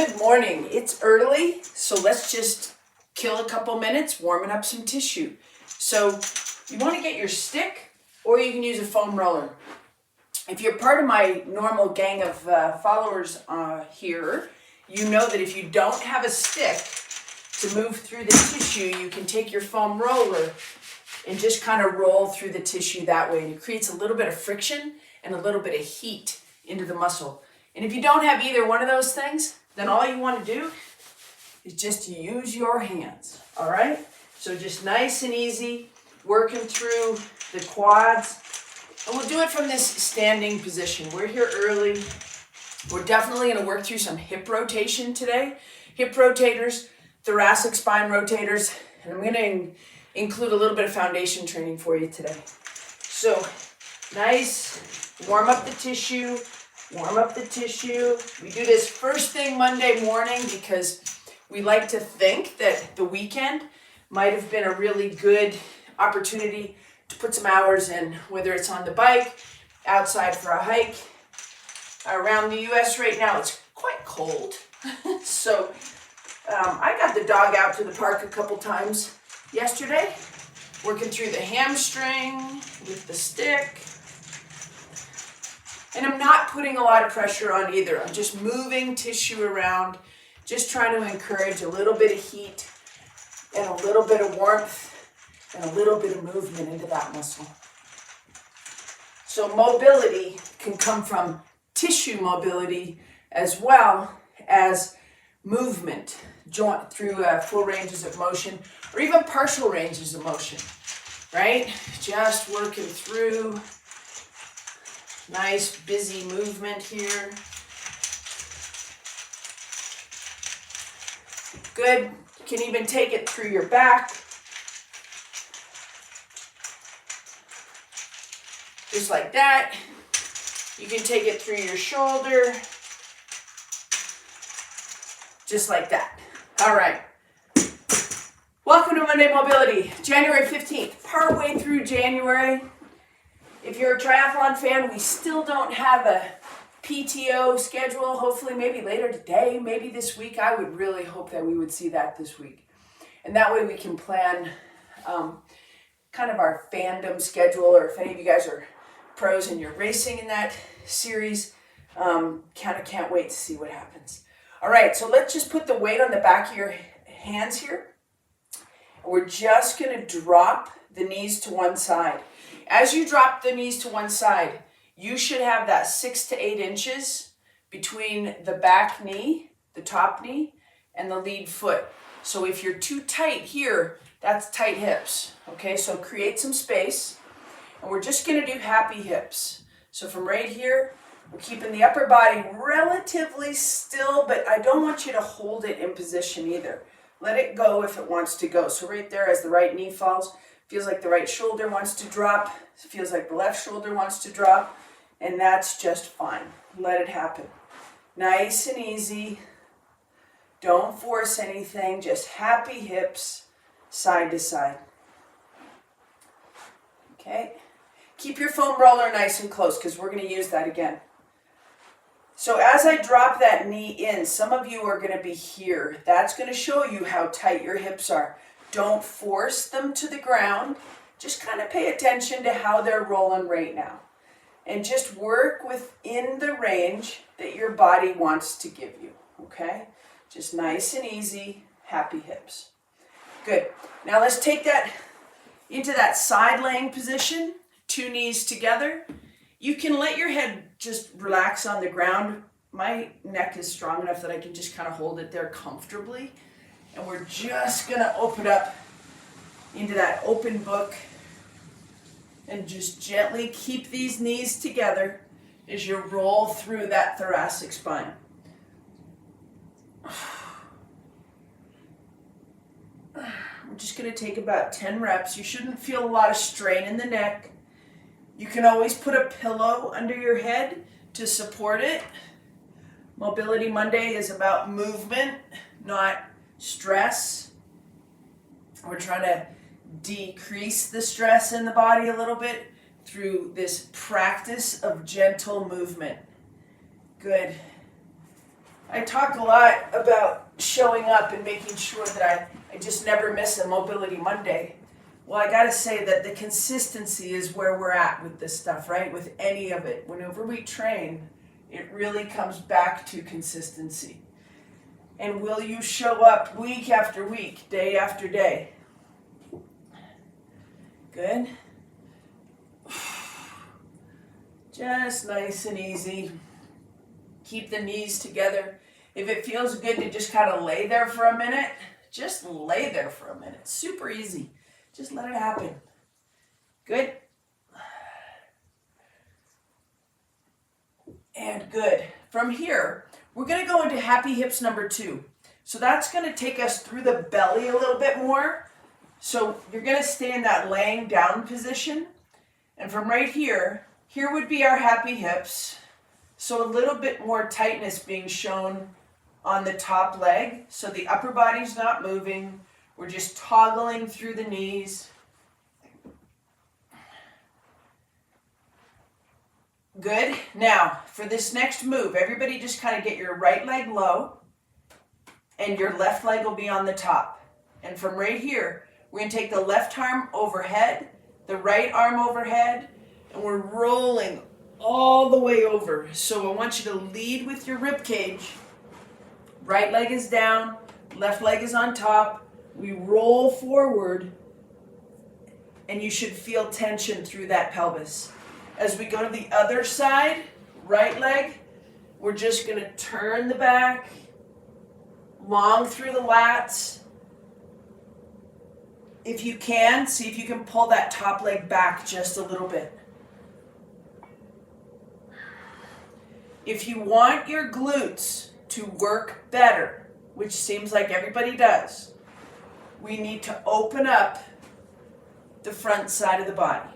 Good morning. It's early, so let's just kill a couple minutes warming up some tissue. So you want to get your stick, or you can use a foam roller. If you're part of my normal gang of followers here, you know that if you don't have a stick to move through the tissue, you can take your foam roller and just kind of roll through the tissue that way. And it creates a little bit of friction and a little bit of heat into the muscle. And if you don't have either one of those things, then all you want to do is just use your hands, all right? So just nice and easy, working through the quads. And we'll do it from this standing position. We're here early. We're definitely going to work through some hip rotation today. Hip rotators, thoracic spine rotators, and I'm going to include a little bit of foundation training for you today. So nice, warm up the tissue. Warm up the tissue. We do this first thing Monday morning because we like to think that the weekend might have been a really good opportunity to put some hours in, whether it's on the bike, outside for a hike. Around the US right now, it's quite cold. So I got the dog out to the park a couple times yesterday, working through the hamstring with the stick. And I'm not putting a lot of pressure on either. I'm just moving tissue around, just trying to encourage a little bit of heat and a little bit of warmth and a little bit of movement into that muscle. So mobility can come from tissue mobility as well as movement through full ranges of motion or even partial ranges of motion, right? Just working through. Nice, busy movement here. Good. You can even take it through your back. Just like that. You can take it through your shoulder. Just like that. All right. Welcome to Monday Mobility, January 15th, partway through January. If you're a triathlon fan, we still don't have a PTO schedule. Hopefully maybe later today, maybe this week. I would really hope that we would see that this week. And that way we can plan kind of our fandom schedule, or if any of you guys are pros and you're racing in that series, kind of can't wait to see what happens. All right, so let's just put the weight on the back of your hands here. We're just going to drop the knees to one side. As you drop the knees to one side, you should have that 6 to 8 inches between the back knee, the top knee, and the lead foot. So if you're too tight here, that's tight hips. Okay, so create some space. And we're just gonna do happy hips. So from right here, we're keeping the upper body relatively still, but I don't want you to hold it in position either. Let it go if it wants to go. So right there as the right knee falls, feels like the right shoulder wants to drop. Feels like the left shoulder wants to drop. And that's just fine. Let it happen. Nice and easy. Don't force anything. Just happy hips, side to side. Okay. Keep your foam roller nice and close because we're going to use that again. So as I drop that knee in, some of you are going to be here. That's going to show you how tight your hips are. Don't force them to the ground. Just kind of pay attention to how they're rolling right now. And just work within the range that your body wants to give you, okay? Just nice and easy, happy hips. Good. Now let's take that into that side laying position, 2 knees together. You can let your head just relax on the ground. My neck is strong enough that I can just kind of hold it there comfortably. And we're just going to open up into that open book and just gently keep these knees together as you roll through that thoracic spine. We're just going to take about 10 reps. You shouldn't feel a lot of strain in the neck. You can always put a pillow under your head to support it. Mobility Monday is about movement, not stress. We're trying to decrease the stress in the body a little bit through this practice of gentle movement. Good. I talk a lot about showing up and making sure that I just never miss a Mobility Monday. Well, I gotta say that the consistency is where we're at with this stuff, right? With any of it. Whenever we train, it really comes back to consistency. And will you show up week after week, day after day? Good. Just nice and easy. Keep the knees together. If it feels good to just kind of lay there for a minute, just lay there for a minute. Super easy. Just let it happen. Good. And good. From here, we're going to go into happy hips number 2. So that's going to take us through the belly a little bit more. So you're going to stay in that laying down position. And from right here, here would be our happy hips. So a little bit more tightness being shown on the top leg. So the upper body's not moving. We're just toggling through the knees. Good. Now, for this next move, everybody just kind of get your right leg low and your left leg will be on the top. And from right here, we're going to take the left arm overhead, the right arm overhead, and we're rolling all the way over. So I want you to lead with your rib cage. Right leg is down, left leg is on top. We roll forward, and you should feel tension through that pelvis. As we go to the other side, right leg, we're just going to turn the back, long through the lats. If you can, see if you can pull that top leg back just a little bit. If you want your glutes to work better, which seems like everybody does, we need to open up the front side of the body.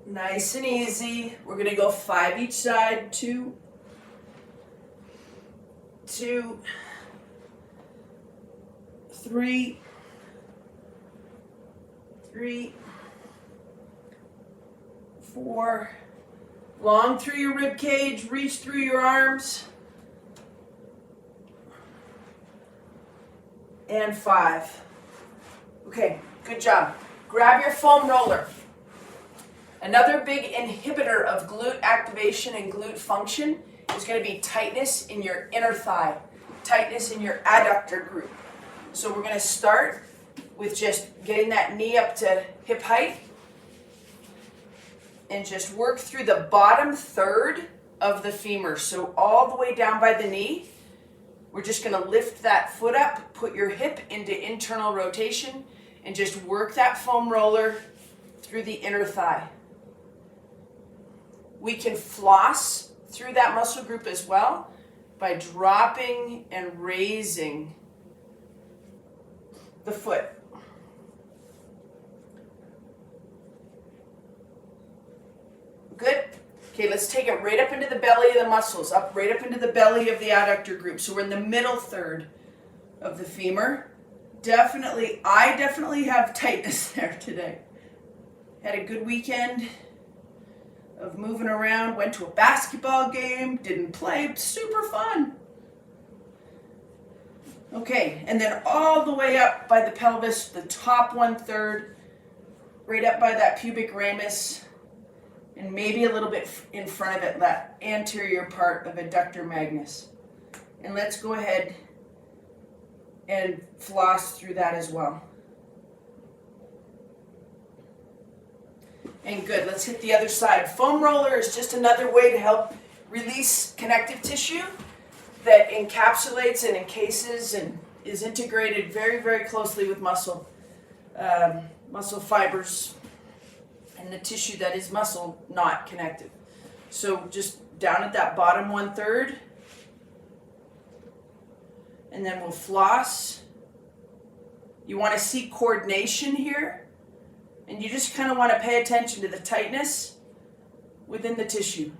Nice and easy. We're going to go 5 each side. 2, 2, 3, 3, 4. Long through your rib cage, reach through your arms. And 5. Okay, good job. Grab your foam roller. Another big inhibitor of glute activation and glute function is going to be tightness in your inner thigh, tightness in your adductor group. So we're going to start with just getting that knee up to hip height and just work through the bottom third of the femur. So all the way down by the knee, we're just going to lift that foot up, put your hip into internal rotation, and just work that foam roller through the inner thigh. We can floss through that muscle group as well by dropping and raising the foot. Good. Okay, let's take it right up into the belly of the muscles, up right up into the belly of the adductor group. So we're in the middle third of the femur. I definitely have tightness there today. Had a good weekend of moving around, went to a basketball game, didn't play, super fun. Okay, and then all the way up by the pelvis, the top 1/3, right up by that pubic ramus, and maybe a little bit in front of it, that anterior part of adductor magnus. And let's go ahead and floss through that as well. And good, let's hit the other side. Foam roller is just another way to help release connective tissue that encapsulates and encases and is integrated very, very closely with muscle fibers and the tissue that is muscle, not connective. So just down at that bottom 1/3, and then we'll floss. You want to see coordination here. And you just kind of want to pay attention to the tightness within the tissue.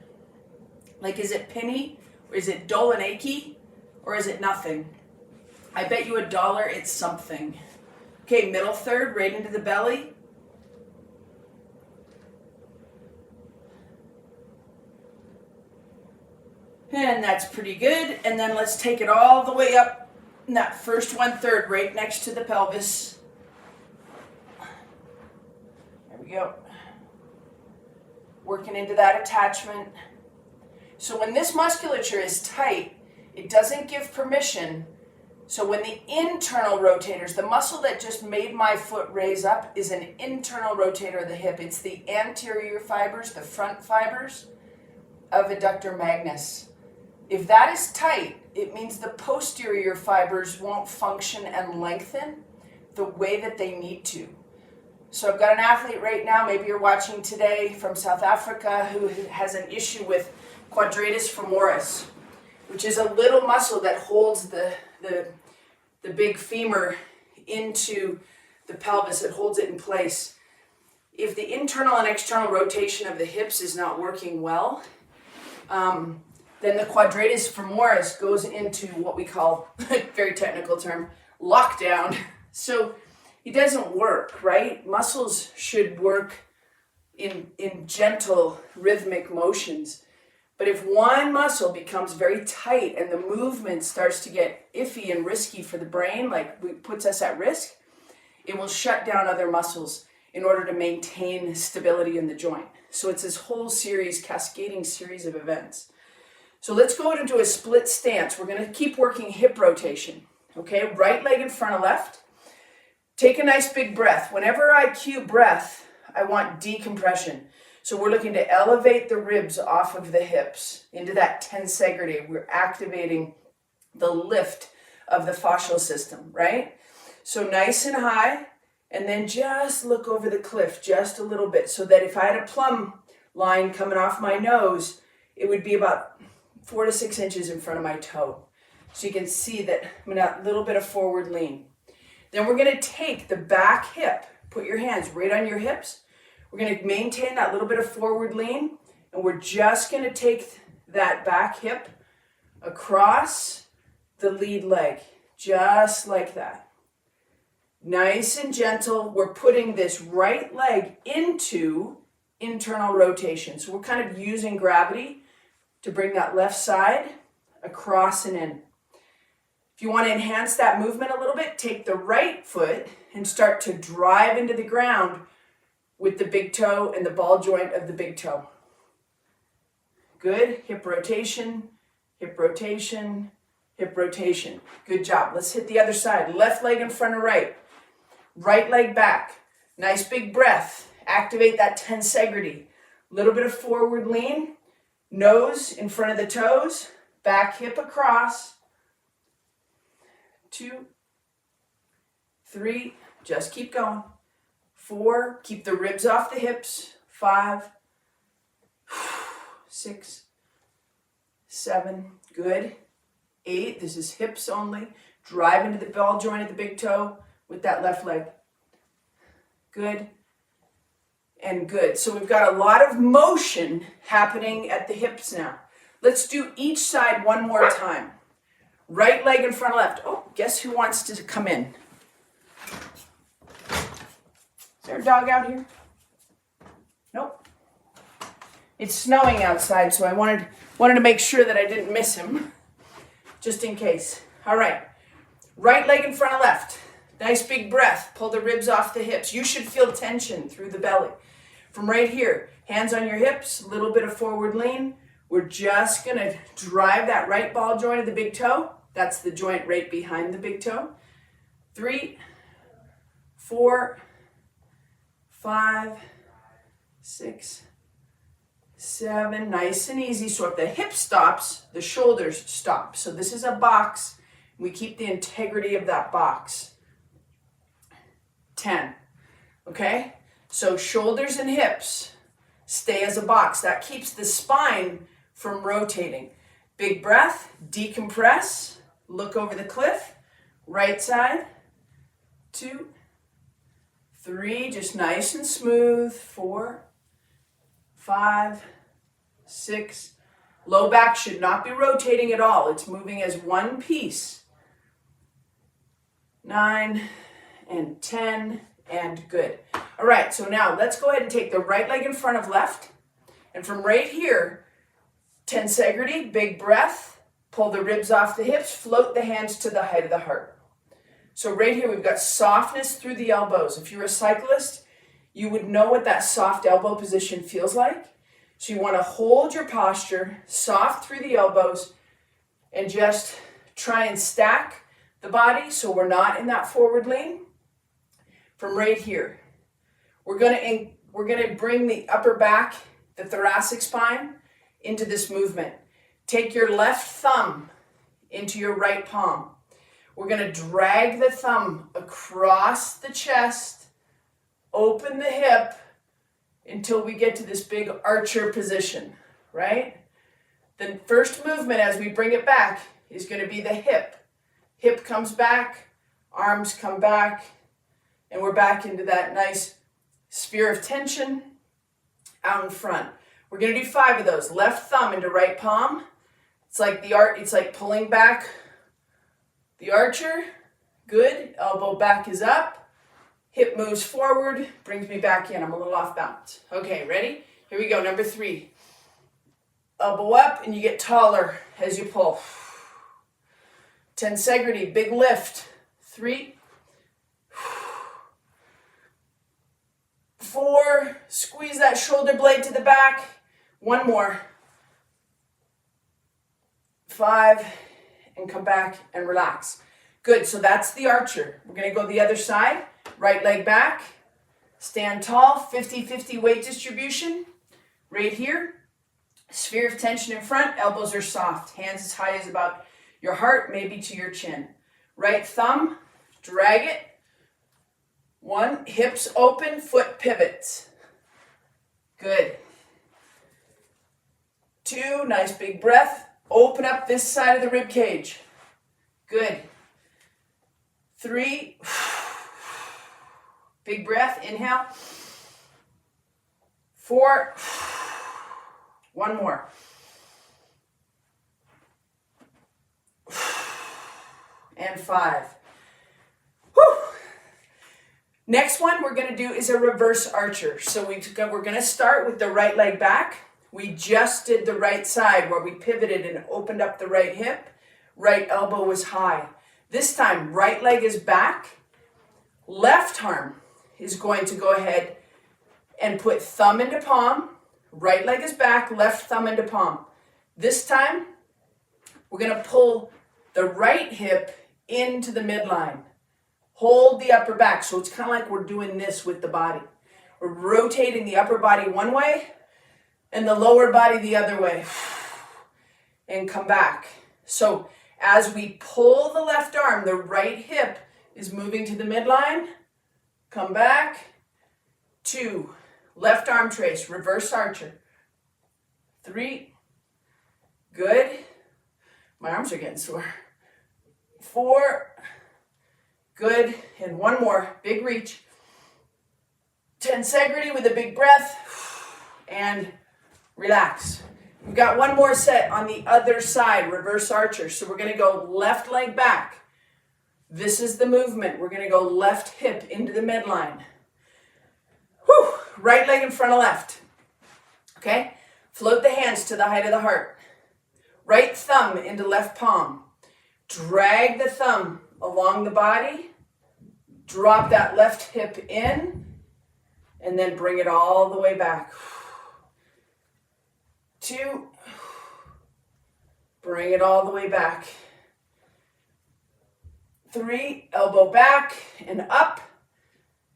Like, is it pinny, or is it dull and achy, or is it nothing? I bet you $1 it's something. Okay, middle third, right into the belly. And that's pretty good. And then let's take it all the way up in that first 1/3 right next to the pelvis. There we go. Working into that attachment. So when this musculature is tight, it doesn't give permission. So when the internal rotators, the muscle that just made my foot raise up is an internal rotator of the hip. It's the anterior fibers, the front fibers of adductor magnus. If that is tight, it means the posterior fibers won't function and lengthen the way that they need to. So I've got an athlete right now, maybe you're watching today from South Africa, who has an issue with quadratus femoris, which is a little muscle that holds the big femur into the pelvis. It holds it in place. If the internal and external rotation of the hips is not working well, then the quadratus femoris goes into what we call, very technical term, lockdown. So it doesn't work, right? Muscles should work in gentle rhythmic motions. But if one muscle becomes very tight and the movement starts to get iffy and risky for the brain, like puts us at risk, it will shut down other muscles in order to maintain stability in the joint. So it's this whole series, cascading series of events. So let's go into a split stance. We're going to keep working hip rotation. Okay, right leg in front of left. Take a nice big breath. Whenever I cue breath, I want decompression. So we're looking to elevate the ribs off of the hips into that tensegrity. We're activating the lift of the fascial system, right? So nice and high, and then just look over the cliff just a little bit, so that if I had a plumb line coming off my nose, it would be about 4 to 6 inches in front of my toe. So you can see that I'm in a little bit of forward lean. Then we're going to take the back hip, put your hands right on your hips. We're going to maintain that little bit of forward lean, and we're just going to take that back hip across the lead leg, just like that. Nice and gentle. We're putting this right leg into internal rotation. So we're kind of using gravity to bring that left side across and in. If you want to enhance that movement a little bit, take the right foot and start to drive into the ground with the big toe and the ball joint of the big toe. Good. Hip rotation, hip rotation, hip rotation. Good job. Let's hit the other side. Left leg in front of right. Right leg back. Nice big breath. Activate that tensegrity. Little bit of forward lean. Nose in front of the toes. Back hip across. 2, 3. Just keep going. 4. Keep the ribs off the hips. 5. 6. 7. Good. 8. This is hips only. Drive into the ball joint of the big toe with that left leg. Good. And good. So we've got a lot of motion happening at the hips now. Let's do each side one more time. Right leg in front of left. Oh, guess who wants to come in? Is there a dog out here? Nope. It's snowing outside, so I wanted to make sure that I didn't miss him, just in case. All right. Right leg in front of left. Nice big breath. Pull the ribs off the hips. You should feel tension through the belly. From right here, hands on your hips, a little bit of forward lean. We're just going to drive that right ball joint of the big toe. That's the joint right behind the big toe. 3, 4, 5, 6, 7. Nice and easy. So if the hip stops, the shoulders stop. So this is a box. We keep the integrity of that box. 10. Okay? So shoulders and hips stay as a box. That keeps the spine from rotating. Big breath, decompress, look over the cliff, right side, 2, 3, just nice and smooth, 4, 5, 6. Low back should not be rotating at all. It's moving as one piece. 9 and 10 and good. All right, so now let's go ahead and take the right leg in front of left, and from right here, Tensegrity, big breath. Pull the ribs off the hips, float the hands to the height of the heart. So right here, we've got softness through the elbows. If you're a cyclist, you would know what that soft elbow position feels like. So you want to hold your posture, soft through the elbows, and just try and stack the body so we're not in that forward lean. From right here, we're gonna bring the upper back, the thoracic spine, into this movement. Take your left thumb into your right palm. We're gonna drag the thumb across the chest, open the hip until we get to this big archer position, right? The first movement as we bring it back is gonna be the hip. Hip comes back, arms come back, and we're back into that nice sphere of tension out in front. We're gonna do 5 of those. Left thumb into right palm. It's like pulling back the archer. Good. Elbow back is up. Hip moves forward, brings me back in. I'm a little off balance. Okay, ready? Here we go. Number 3. Elbow up, and you get taller as you pull. Tensegrity, big lift. 3. 4. Squeeze that shoulder blade to the back. 1 more. 5. And come back and relax. Good, so that's the archer. We're gonna go the other side. Right leg back. Stand tall, 50-50 weight distribution. Right here. Sphere of tension in front, elbows are soft. Hands as high as about your heart, maybe to your chin. Right thumb, drag it. 1, hips open, foot pivots. Good. 2, nice big breath. Open up this side of the rib cage. Good. 3, big breath, inhale. 4, 1 more. And 5. Whew. Next one we're going to do is a reverse archer. So we're going to start with the right leg back. We just did the right side where we pivoted and opened up the right hip. Right elbow was high. This time, right leg is back. Left arm is going to go ahead and put thumb into palm. Right leg is back, left thumb into palm. This time, we're going to pull the right hip into the midline. Hold the upper back. So it's kind of like we're doing this with the body. We're rotating the upper body one way and the lower body the other way. And come back. So as we pull the left arm, the right hip is moving to the midline. Come back. 2. Left arm trace, reverse archer. 3. Good. My arms are getting sore. 4. Good. And 1 more. Big reach. Tensegrity with a big breath. And relax. We've got 1 more set on the other side, reverse archer. So we're going to go left leg back. This is the movement. We're going to go left hip into the midline. Whew. Right leg in front of left. Okay? Float the hands to the height of the heart. Right thumb into left palm. Drag the thumb along the body. Drop that left hip in. And then bring it all the way back. 2. Bring it all the way back. 3. Elbow back and up.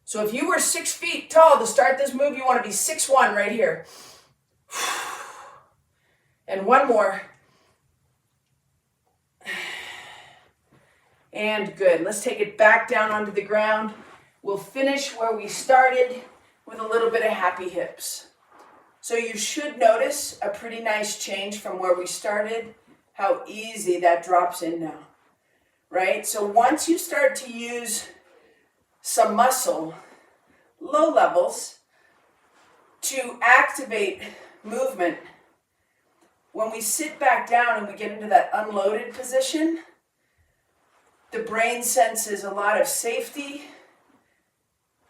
So if you were 6 feet tall to start this move, you want to be 6'1" right here. And 1 more. And good. Let's take it back down onto the ground. We'll finish where we started with a little bit of happy hips. So you should notice a pretty nice change from where we started, how easy that drops in now, right? So once you start to use some muscle, low levels, to activate movement, when we sit back down and we get into that unloaded position, the brain senses a lot of safety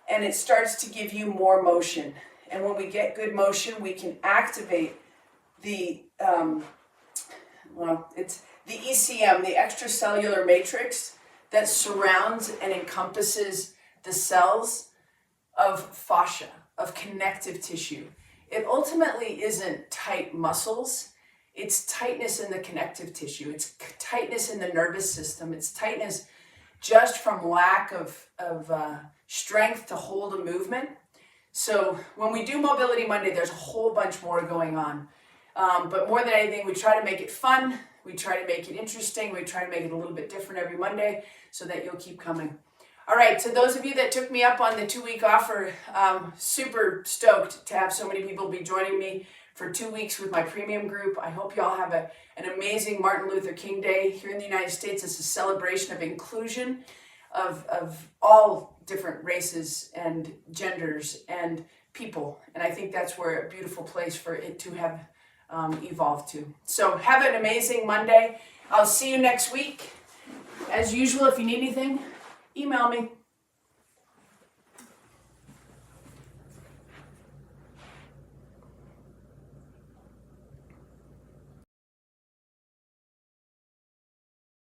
and it starts to give you more motion. And when we get good motion, we can activate it's the ECM, the extracellular matrix that surrounds and encompasses the cells of fascia, of connective tissue. It ultimately isn't tight muscles, it's tightness in the connective tissue, it's tightness in the nervous system, it's tightness just from lack of strength to hold a movement. So when we do Mobility Monday, there's a whole bunch more going on. But more than anything, we try to make it fun, we try to make it interesting, we try to make it a little bit different every Monday so that you'll keep coming. All right, so those of you that took me up on the 2-week offer, super stoked to have so many people be joining me for 2 weeks with my premium group. I hope you all have an amazing Martin Luther King Day. Here in the United States, it's a celebration of inclusion of all different races and genders and people. And I think that's where a beautiful place for it to have evolved to. So have an amazing Monday. I'll see you next week. As usual, if you need anything, email me.